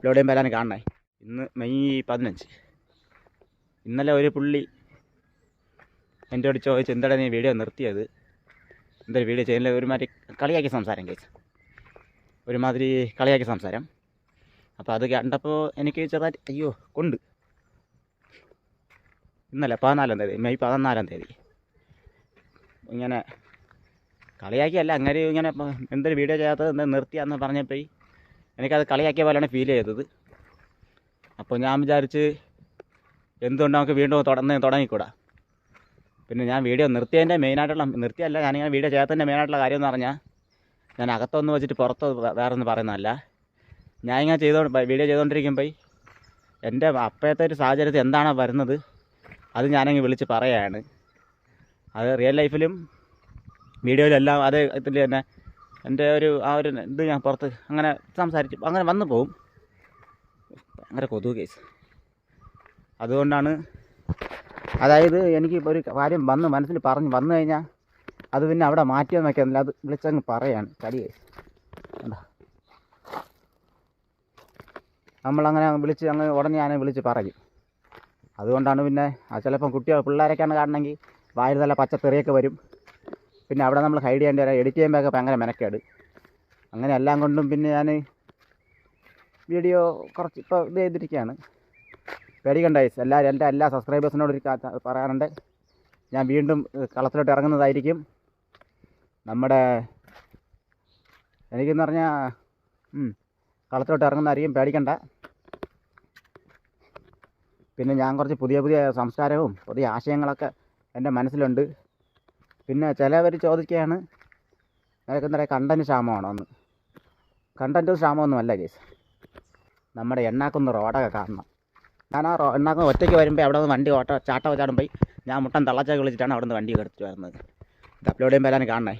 Upload ചെയ്യുമ്പോൾ എല്ലാവരും കാണണേ. ഇന്ന് മെയ് 15. ഇന്നലെ ഒരു പുള്ളി എന്നോട് ചോദിച്ചു, എന്താണ് നീ വീഡിയോ നിർത്തിയത്, എന്തൊരു വീഡിയോ ചെയ്യുന്നില്ല, ഒരുമാതിരി കളിയാക്കി സംസാരം കേസ്, ഒരുമാതിരി കളിയാക്കി സംസാരം. അപ്പോൾ അത് കണ്ടപ്പോൾ എനിക്ക് ചെറുതായിട്ട് അയ്യോ കൊണ്ട്. ഇന്നലെ 14-ാം തീയതി, മെയ് 14-ാം തീയതി ഇങ്ങനെ കളിയാക്കിയല്ല, അങ്ങനെ ഇങ്ങനെ എന്തൊരു വീഡിയോ ചെയ്യാത്തത് എന്താ നിർത്തിയാന്ന് പറഞ്ഞപ്പോൾ എനിക്കത് കളിയാക്കിയ പോലെയാണ് ഫീൽ ചെയ്തത്. അപ്പോൾ ഞാൻ വിചാരിച്ച് എന്തുകൊണ്ട് നമുക്ക് വീണ്ടും തുടങ്ങിക്കൂടാ. പിന്നെ ഞാൻ വീഡിയോ നിർത്തിയതിൻ്റെ മെയിനായിട്ടുള്ള, നിർത്തിയല്ല, ഞാനിങ്ങനെ വീഡിയോ ചെയ്യാത്തതിൻ്റെ മെയിനായിട്ടുള്ള കാര്യം എന്ന് പറഞ്ഞാൽ, ഞാൻ അകത്തൊന്ന് വെച്ചിട്ട് പുറത്ത് വേറെ ഒന്നും പറയുന്നതല്ല. ഞാൻ ഇങ്ങനെ വീഡിയോ ചെയ്തുകൊണ്ടിരിക്കുമ്പോൾ എൻ്റെ അപ്പോഴത്തെ ഒരു സാഹചര്യത്തിൽ എന്താണോ വരുന്നത് അത് ഞാനങ്ങ് വിളിച്ച് പറയുകയാണ്. അത് റിയൽ ലൈഫിലും വീഡിയോയിലും എല്ലാം അത് ഇതിൽ തന്നെ എൻ്റെ ആ ഒരു ഇത് ഞാൻ പുറത്ത് അങ്ങനെ സംസാരിച്ച് അങ്ങനെ വന്നു പോവും. ഭയങ്കര കൊതുക് കേസ്. അതുകൊണ്ടാണ്, അതായത് എനിക്ക് ഒരു കാര്യം മനസ്സിൽ വന്നു കഴിഞ്ഞാൽ അത് പിന്നെ അവിടെ മാറ്റിയെന്ന് വയ്ക്കുന്നില്ല, അത് വിളിച്ചങ്ങ് പറയാണ്. കടി കേസ് എന്താ നമ്മളങ്ങനെ വിളിച്ച് ഉടനെ ഞാൻ വിളിച്ച് പറയും. അതുകൊണ്ടാണ് പിന്നെ ചിലപ്പം പിള്ളേരൊക്കെയാണ് കാണണമെങ്കിൽ വായിൽ നല്ല പച്ചത്തെറിയൊക്കെ വരും. പിന്നെ അവിടെ നമ്മൾ ഹൈഡ് ചെയ്യേണ്ടി വരാം, എഡിറ്റ് ചെയ്യുമ്പോഴൊക്കെ ഭയങ്കര മെനക്കേട്. അങ്ങനെ എല്ലാം കൊണ്ടും പിന്നെ ഞാൻ വീഡിയോ കുറച്ച് ഇപ്പോൾ ഇത് ചെയ്തിരിക്കുകയാണ്. പേടിക്കണ്ട ഗൈസ്, എൻ്റെ എല്ലാ സബ്സ്ക്രൈബേഴ്സിനോട് പറയാറുണ്ട്, ഞാൻ വീണ്ടും കളത്തിലോട്ട് ഇറങ്ങുന്നതായിരിക്കും. നമ്മുടെ എനിക്കെന്ന് പറഞ്ഞാൽ കളത്തിലോട്ട് ഇറങ്ങുന്നതായിരിക്കും, പേടിക്കണ്ട. പിന്നെ ഞാൻ കുറച്ച് പുതിയ സംസ്കാരവും പുതിയ ആശയങ്ങളൊക്കെ എൻ്റെ മനസ്സിലുണ്ട്. പിന്നെ ചിലവർ ചോദിക്കുകയാണ്, നിനക്ക് എന്താ പറയുക, കണ്ടൻറ്റ് ക്ഷാമമാണോ എന്ന്. കണ്ടൻറ്റ് ക്ഷാമമൊന്നുമല്ല കേസ്, നമ്മുടെ എണ്ണാക്കുന്ന റോഡൊക്കെ കാണണം. ഞാൻ ആ എണ്ണാക്കുന്ന ഒറ്റയ്ക്ക് വരുമ്പോൾ അവിടെ നിന്ന് വണ്ടി ചാട്ടം ചാടുമ്പോൾ ഞാൻ മുട്ടൻ തള്ളച്ചാൽ വിളിച്ചിട്ടാണ് അവിടെ നിന്ന് വണ്ടി എടുത്തിട്ട് വരുന്നത്. ഇത് അപ്ലോഡ് ചെയ്യുമ്പോൾ എല്ലാവരും കാണണേ.